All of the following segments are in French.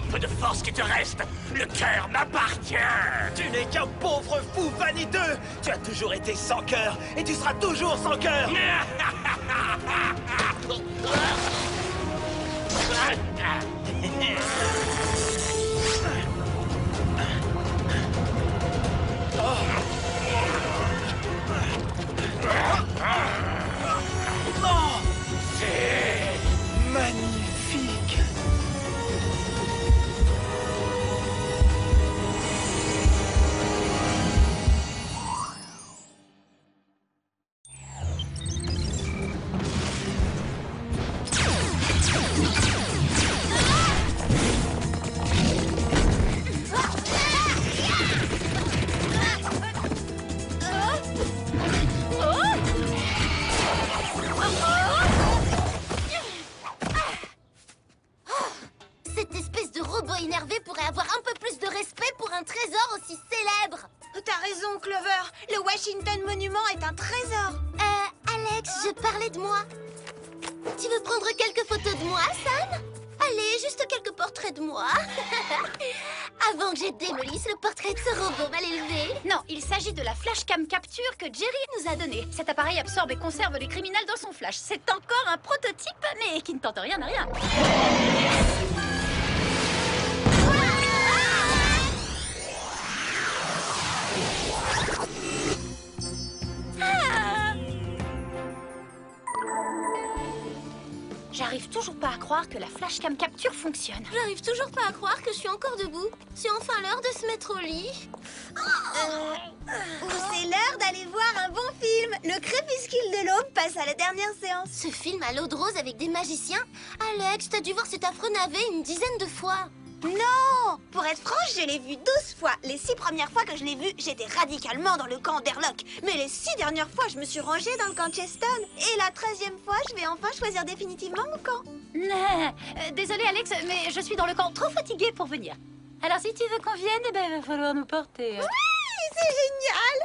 peu de force qui te reste, le cœur m'appartient. Tu n'es qu'un pauvre fou vaniteux. Tu as toujours été sans cœur et tu seras toujours sans cœur. Non, C'est magnifique. Cette espèce de robot énervé pourrait avoir un peu plus de respect pour un trésor aussi célèbre. T'as raison, Clover. Le Washington Monument est un trésor. Alex, je parlais de moi. Tu veux prendre quelques photos de moi, Sam? Allez, juste quelques portraits de moi. Avant que je démolisse le portrait de ce robot mal élevé. Non, il s'agit de la flashcam capture que Jerry nous a donnée. Cet appareil absorbe et conserve les criminels dans son flash. C'est encore un prototype, mais qui ne tente rien à rien. J'arrive toujours pas à croire que la flashcam capture fonctionne. J'arrive toujours pas à croire que je suis encore debout. C'est enfin l'heure de se mettre au lit. C'est l'heure d'aller voir un bon film. Le crépuscule de l'aube passe à la dernière séance. Ce film à l'eau de rose avec des magiciens? Alex, t'as dû voir cet affreux navet une dizaine de fois. Non! Pour être franche, je l'ai vu 12 fois. Les 6 premières fois que je l'ai vu, j'étais radicalement dans le camp d'Airlock. Mais les 6 dernières fois, je me suis rangée dans le camp Cheston. Et la 13e fois, je vais enfin choisir définitivement mon camp. Désolée, Alex, mais je suis dans le camp trop fatiguée pour venir. Alors si tu veux qu'on vienne, eh ben, il va falloir nous porter. Oui, c'est génial!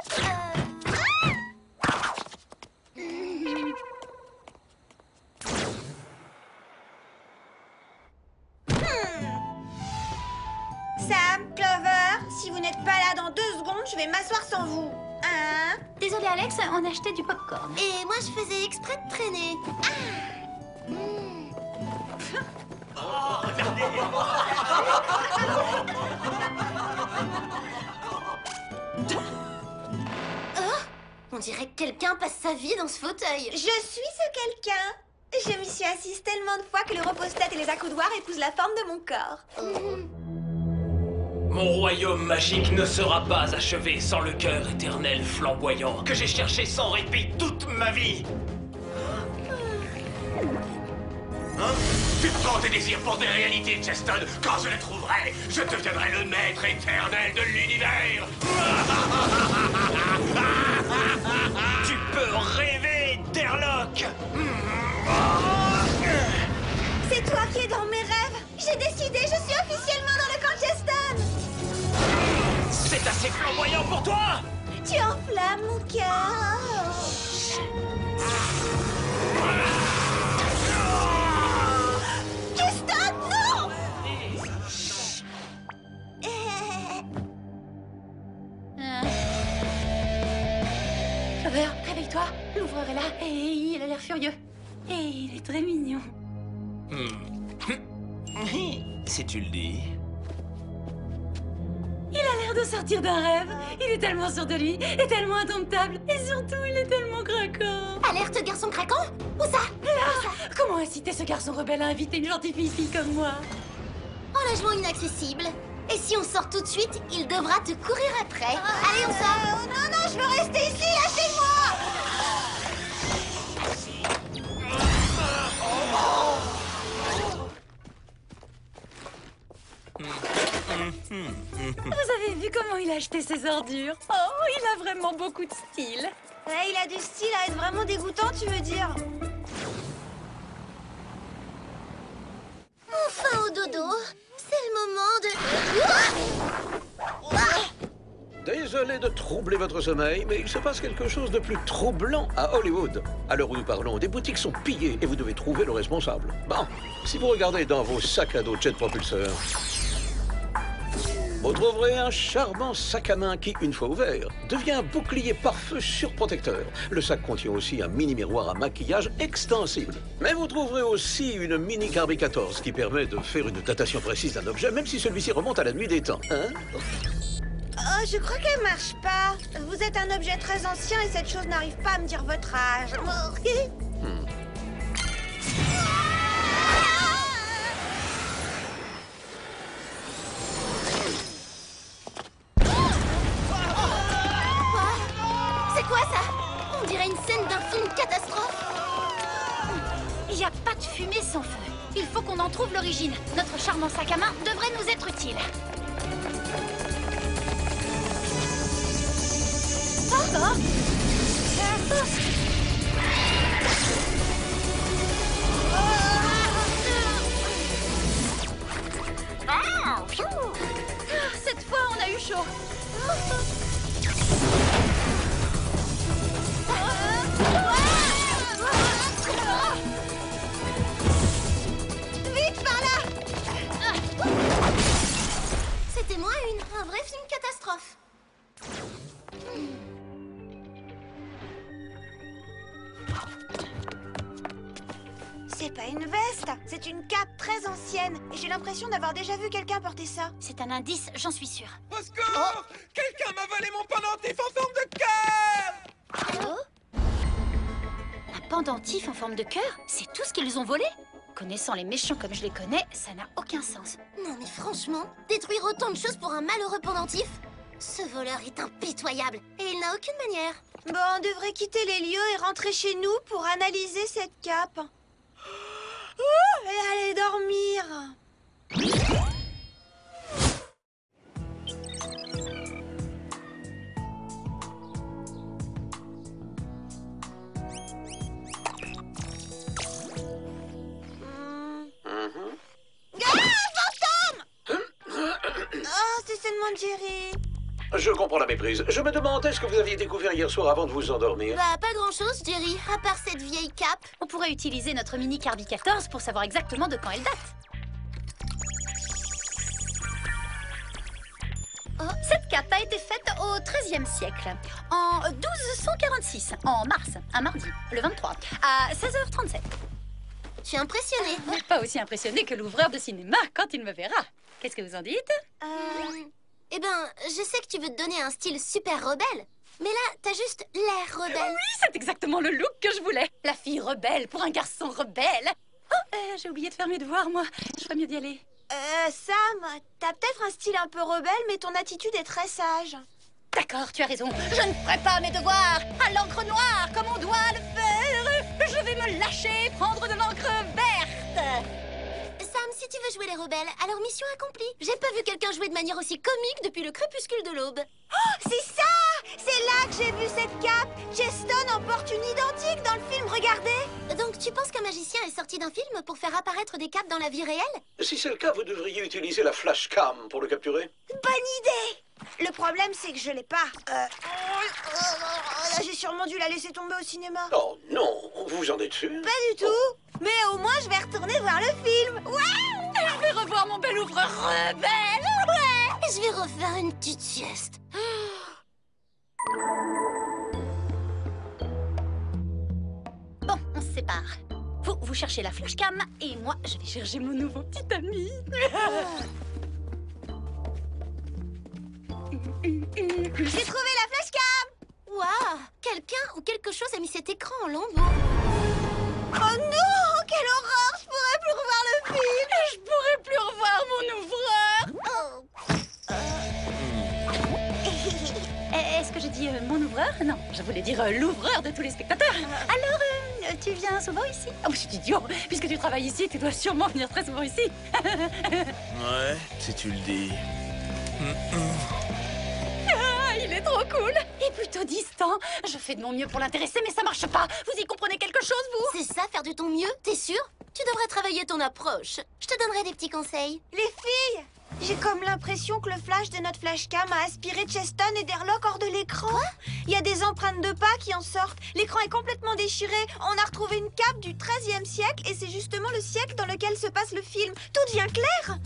Sam, Clover, si vous n'êtes pas là dans 2 secondes, je vais m'asseoir sans vous. Hein? Désolée, Alex, on a acheté du popcorn. Et moi, je faisais exprès de traîner. On dirait que quelqu'un passe sa vie dans ce fauteuil. Je suis ce quelqu'un. Je m'y suis assise tellement de fois que le repose-tête et les accoudoirs épousent la forme de mon corps. Mon royaume magique ne sera pas achevé sans le cœur éternel flamboyant que j'ai cherché sans répit toute ma vie. Hein? Tu prends tes désirs pour des réalités, Cheston. Quand je les trouverai, je deviendrai le maître éternel de l'univers. Tu peux rêver, Derlock. C'est toi qui es dans mes rêves. J'ai décidé, je suis officiellement dans le camp Cheston. C'est assez flamboyant pour toi. Tu enflammes mon cœur. Cheston, non! Clover, réveille-toi. L'ouvreur est là et il a l'air furieux. Et il est très mignon. Si tu le dis. Il a l'air de sortir d'un rêve. Il est tellement sûr de lui et tellement indomptable. Et surtout, il est tellement craquant. Alerte garçon craquant? Où ça? Comment inciter ce garçon rebelle à inviter une gentille fille comme moi? Enlèvement inaccessible. Et si on sort tout de suite, il devra te courir après. Allez, on sort. Non, non, je veux rester ici, lâchez-moi! Vous avez vu comment il a acheté ses ordures? Oh, il a vraiment beaucoup de style. Ouais, il a du style à être vraiment dégoûtant, tu veux dire? Enfin au dodo. C'est le moment de... Désolé de troubler votre sommeil, mais il se passe quelque chose de plus troublant à Hollywood. À l'heure où nous parlons, des boutiques sont pillées et vous devez trouver le responsable. Bon, si vous regardez dans vos sacs à dos jet propulseur, vous trouverez un charmant sac à main qui, une fois ouvert, devient un bouclier pare-feu surprotecteur. Le sac contient aussi un mini miroir à maquillage extensible. Mais vous trouverez aussi une mini Carbie 14 qui permet de faire une datation précise d'un objet, même si celui-ci remonte à la nuit des temps. Hein? Oh, je crois qu'elle marche pas. Vous êtes un objet très ancien et cette chose n'arrive pas à me dire votre âge. C'est quoi ça? On dirait une scène d'un film catastrophe. Il n'y a pas de fumée sans feu. Il faut qu'on en trouve l'origine. Notre charmant sac à main devrait nous être utile. Encore? Cette fois, on a eu chaud. Vite, par là! C'était moins un vrai film catastrophe. C'est pas une veste, c'est une cape très ancienne. Et j'ai l'impression d'avoir déjà vu quelqu'un porter ça. C'est un indice, j'en suis sûre. Au secours! Quelqu'un m'a volé mon pendentif en forme de cœur! Un pendentif en forme de cœur? C'est tout ce qu'ils ont volé? Connaissant les méchants comme je les connais, ça n'a aucun sens. Non mais franchement, détruire autant de choses pour un malheureux pendentif? Ce voleur est impitoyable et il n'a aucune manière. Bon, on devrait quitter les lieux et rentrer chez nous pour analyser cette cape. Et aller dormir. Oh, c'est seulement Jerry. Je comprends la méprise. Je me demandais ce que vous aviez découvert hier soir avant de vous endormir. Bah pas grand chose Jerry, à part cette vieille cape. On pourrait utiliser notre mini Carbie 14 pour savoir exactement de quand elle date. Cette cape a été faite au XIIIe siècle, en 1246, en mars, un mardi, le 23, à 16h37. Je suis impressionnée. Pas aussi impressionné que l'ouvreur de cinéma quand il me verra. Qu'est-ce que vous en dites? Eh ben, je sais que tu veux te donner un style super rebelle, mais là, t'as juste l'air rebelle. Oui, c'est exactement le look que je voulais. La fille rebelle pour un garçon rebelle. Oh, j'ai oublié de faire mes devoirs, moi. Je ferais mieux d'y aller. Sam, t'as peut-être un style un peu rebelle, mais ton attitude est très sage. D'accord, tu as raison. Je ne ferai pas mes devoirs à l'encre noire comme on doit le faire. Je vais me lâcher, prendre de l'encre verte. Sam, si tu veux jouer les rebelles, alors mission accomplie. J'ai pas vu quelqu'un jouer de manière aussi comique depuis le crépuscule de l'aube. Oh, c'est ça! C'est là que j'ai vu cette cape. Cheston en porte une identique dans le film, regardez. Donc tu penses qu'un magicien est sorti d'un film pour faire apparaître des capes dans la vie réelle? Si c'est le cas, vous devriez utiliser la flashcam pour le capturer. Bonne idée! Le problème, c'est que je l'ai pas. J'ai sûrement dû la laisser tomber au cinéma. Oh non, vous en êtes sûr? Pas du tout. Mais au moins, je vais retourner voir le film. Ouais! Je vais revoir mon bel ouvreur rebelle. Ouais! Je vais refaire une petite sieste. Bon, on se sépare. Vous cherchez la flashcam et moi, je vais chercher mon nouveau petit ami. J'ai trouvé la flashcam. Waouh! Quelqu'un ou quelque chose a mis cet écran en lambeaux. Oh non! Quelle horreur! Je pourrais plus revoir le film. Je pourrais plus revoir mon ouvreur. Est-ce que j'ai dit mon ouvreur? Non, je voulais dire l'ouvreur de tous les spectateurs. Alors, tu viens souvent ici? Oh, je suis idiot. Puisque tu travailles ici, tu dois sûrement venir très souvent ici. Ouais, si tu le dis. Ah, il est trop cool. Et plutôt distant. Je fais de mon mieux pour l'intéresser, mais ça marche pas. Vous y comprenez quelque chose, vous? C'est ça, faire de ton mieux? T'es sûr? Tu devrais travailler ton approche. Je te donnerai des petits conseils. Les filles! J'ai comme l'impression que le flash de notre flashcam a aspiré Cheston et Derlock hors de l'écran. Il y a des empreintes de pas qui en sortent. L'écran est complètement déchiré. On a retrouvé une cape du XIIIe siècle et c'est justement le siècle dans lequel se passe le film. Tout devient clair.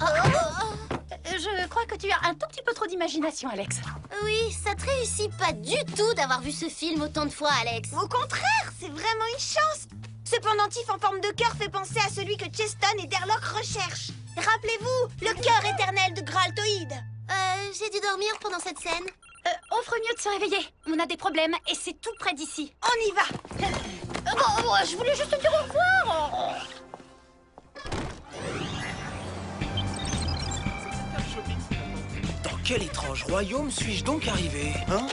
Je crois que tu as un tout petit peu trop d'imagination, Alex. Oui, ça te réussit pas du tout d'avoir vu ce film autant de fois, Alex. Au contraire, c'est vraiment une chance. Ce pendentif en forme de cœur fait penser à celui que Cheston et Derlock recherchent. Rappelez-vous, le cœur éternel de Graltoïd. J'ai dû dormir pendant cette scène. On ferait mieux de se réveiller. On a des problèmes et c'est tout près d'ici. On y va. Bon, je voulais juste te dire au revoir. Dans quel étrange royaume suis-je donc arrivé, hein?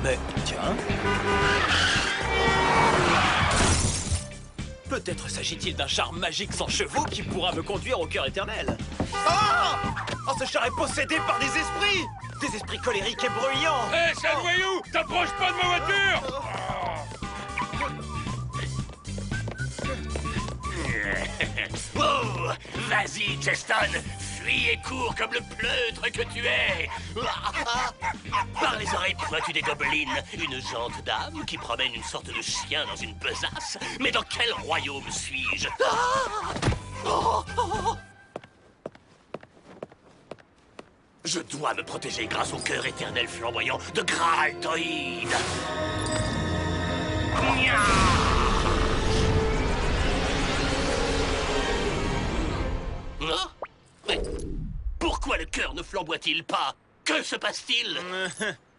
Mais, tiens... Peut-être s'agit-il d'un char magique sans chevaux qui pourra me conduire au cœur éternel. Oh, ce char est possédé par des esprits! Des esprits colériques et bruyants! Hé, sale voyou! T'approches pas de ma voiture! Oh, vas-y, Cheston, fuis et cours comme le pleutre que tu es. Par les oreilles pointues des gobelines, une gente dame qui promène une sorte de chien dans une besace. Mais dans quel royaume suis-je? Je dois me protéger grâce au cœur éternel flamboyant de Graltoïd. Hein? Mais pourquoi le cœur ne flamboie-t-il pas? Que se passe-t-il?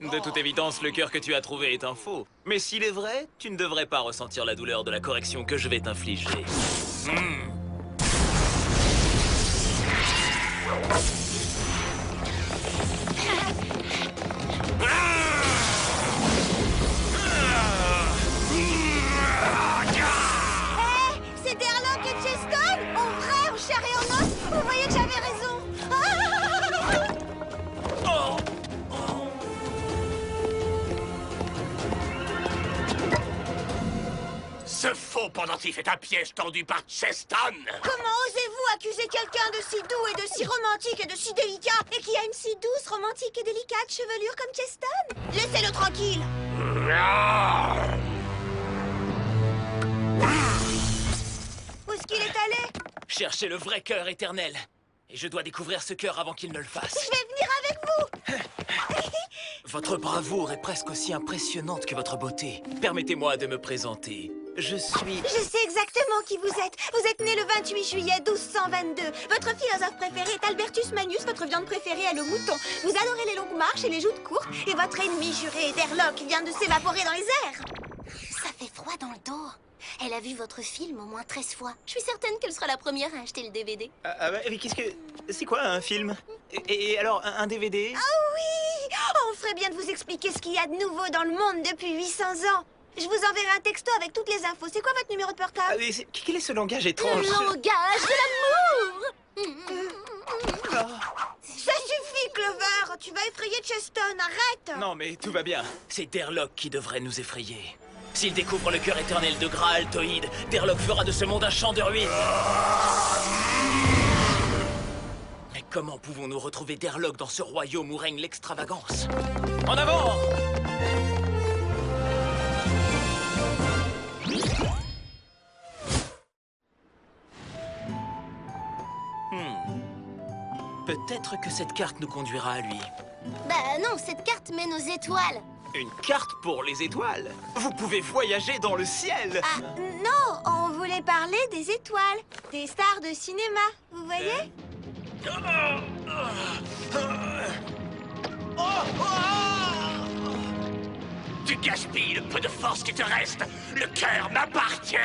De toute évidence, le cœur que tu as trouvé est un faux. Mais s'il est vrai, tu ne devrais pas ressentir la douleur de la correction que je vais t'infliger. C'est Derlock et Cheston? En vrai, en chair et en os? Vous voyez que j'avais raison. Ce faux pendentif est un piège tendu par Cheston. Comment osez-vous accuser quelqu'un de si doux et de si romantique et de si délicat et qui a une si douce, romantique et délicate chevelure comme Cheston? Laissez-le tranquille. Où est-ce qu'il est allé? Cherchez le vrai cœur éternel. Et je dois découvrir ce cœur avant qu'il ne le fasse. Je vais venir avec vous. Votre bravoure est presque aussi impressionnante que votre beauté. Permettez-moi de me présenter. Je suis... Je sais exactement qui vous êtes. Vous êtes né le 28 juillet 1222. Votre philosophe préféré est Albertus Magnus. Votre viande préférée est le mouton. Vous adorez les longues marches et les joutes courtes. Et votre ennemi juré, Derlock, vient de s'évaporer dans les airs. Ça fait froid dans le dos. Elle a vu votre film au moins 13 fois. Je suis certaine qu'elle sera la première à acheter le DVD. Mais qu'est-ce que... C'est quoi un film? Et alors, un DVD? Ah oui! Oh, on ferait bien de vous expliquer ce qu'il y a de nouveau dans le monde depuis 800 ans. Je vous enverrai un texto avec toutes les infos. C'est quoi votre numéro de portable? Quel est ce langage étrange? Le langage de l'amour. Ça suffit, Clover. Tu vas effrayer Cheston. Arrête. Non, mais tout va bien. C'est Derlock qui devrait nous effrayer. S'il découvre le cœur éternel de Graltoïd, Derlock fera de ce monde un champ de ruines. Mais comment pouvons-nous retrouver Derlock dans ce royaume où règne l'extravagance? En avant! Peut-être que cette carte nous conduira à lui. Bah non, cette carte mène aux étoiles. Une carte pour les étoiles? Vous pouvez voyager dans le ciel! Ah, non, on voulait parler des étoiles, des stars de cinéma, vous voyez? Tu gaspilles le peu de force qui te reste. Le cœur m'appartient.